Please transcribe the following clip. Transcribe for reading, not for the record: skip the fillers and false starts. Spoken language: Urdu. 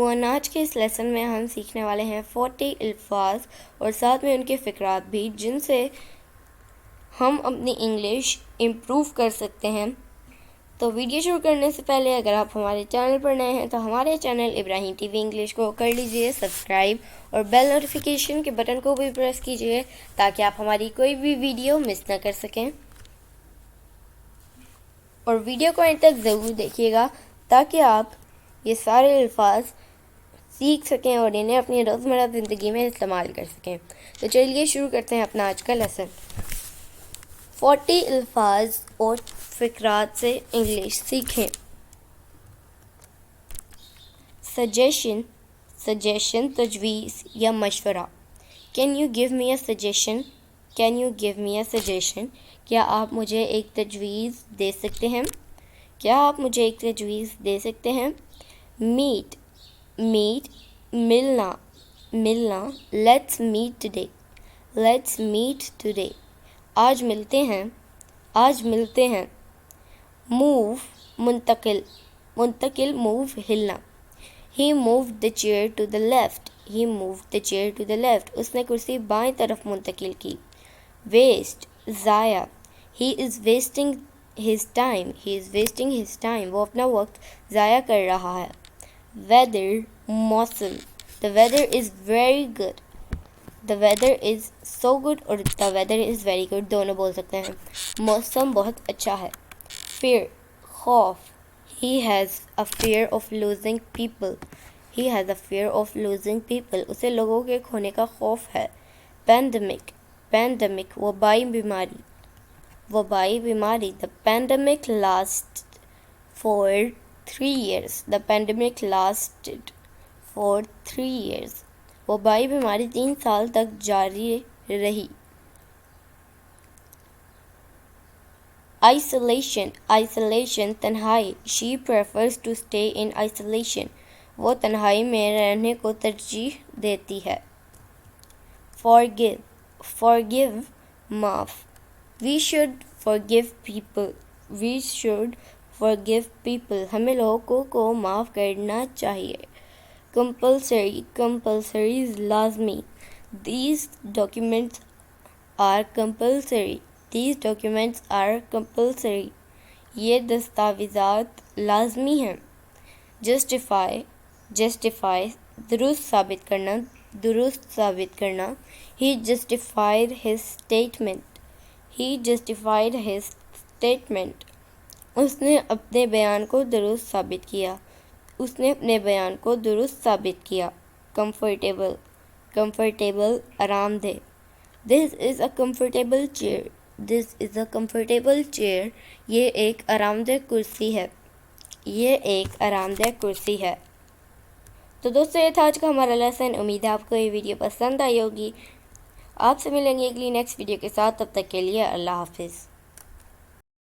عموماً آج کے اس لیسن میں ہم سیکھنے والے ہیں 40 الفاظ اور ساتھ میں ان کے فقرات بھی، جن سے ہم اپنی انگلش امپروو کر سکتے ہیں۔ تو ویڈیو شروع کرنے سے پہلے اگر آپ ہمارے چینل پر نئے ہیں تو ہمارے چینل ابراہیم ٹی وی انگلش کو کر لیجئے سبسکرائب اور بیل نوٹیفیکیشن کے بٹن کو بھی پریس کیجئے تاکہ آپ ہماری کوئی بھی ویڈیو مس نہ کر سکیں، اور ویڈیو کو اینڈ تک ضرور دیکھیے گا تاکہ آپ یہ سارے الفاظ سیکھ سکیں اور انہیں اپنی روزمرہ زندگی میں استعمال کر سکیں۔ تو چلیے شروع کرتے ہیں اپنا آج کا لیسن۔ 40 الفاظ اور فقرات سے انگلش سیکھیں۔ سجیشن تجویز یا مشورہ۔ Can you give me a suggestion? Can you give me a suggestion? کیا آپ مجھے ایک تجویز دے سکتے ہیں؟ کیا آپ مجھے ایک تجویز دے سکتے ہیں؟ Meet ملنا۔ Let's meet today آج ملتے ہیں۔ Move منتقل move ہلنا۔ He moved the chair to the left اس نے کرسی بائیں طرف منتقل کی۔ Waste ضائع۔ He is wasting his time وہ اپنا وقت ضائع کر رہا ہے۔ Weather موسم۔ The weather is very good اور the weather is very good دونوں بول سکتے ہیں۔ موسم بہت اچھا ہے۔ Fear خوف۔ He has a fear of losing people اسے لوگوں کے کھونے کا خوف ہے۔ Pandemic وبائی بیماری۔ The pandemic lasted for 3 years وبائی بیماری 3 سال تک جاری رہی۔ Isolation تنہائی۔ She prefers to stay in isolation وہ تنہائی میں رہنے کو ترجیح دیتی ہے۔ Forgive معاف۔ We should forgive people ہمیں لوگوں کو معاف کرنا چاہیے۔ Compulsory لازمی۔ These documents are compulsory یہ دستاویزات لازمی ہیں۔ Justify درست ثابت کرنا۔ He justified his statement اس نے اپنے بیان کو درست ثابت کیا۔ Comfortable آرام دہ۔ This is a comfortable chair یہ ایک آرام دہ کرسی ہے۔ تو دوستو یہ تھا آج کا ہمارا لیسن، امید ہے آپ کو یہ ویڈیو پسند آئی ہوگی۔ آپ سے ملیں گے اگلی نیکسٹ ویڈیو کے ساتھ، تب تک کے لیے اللہ حافظ۔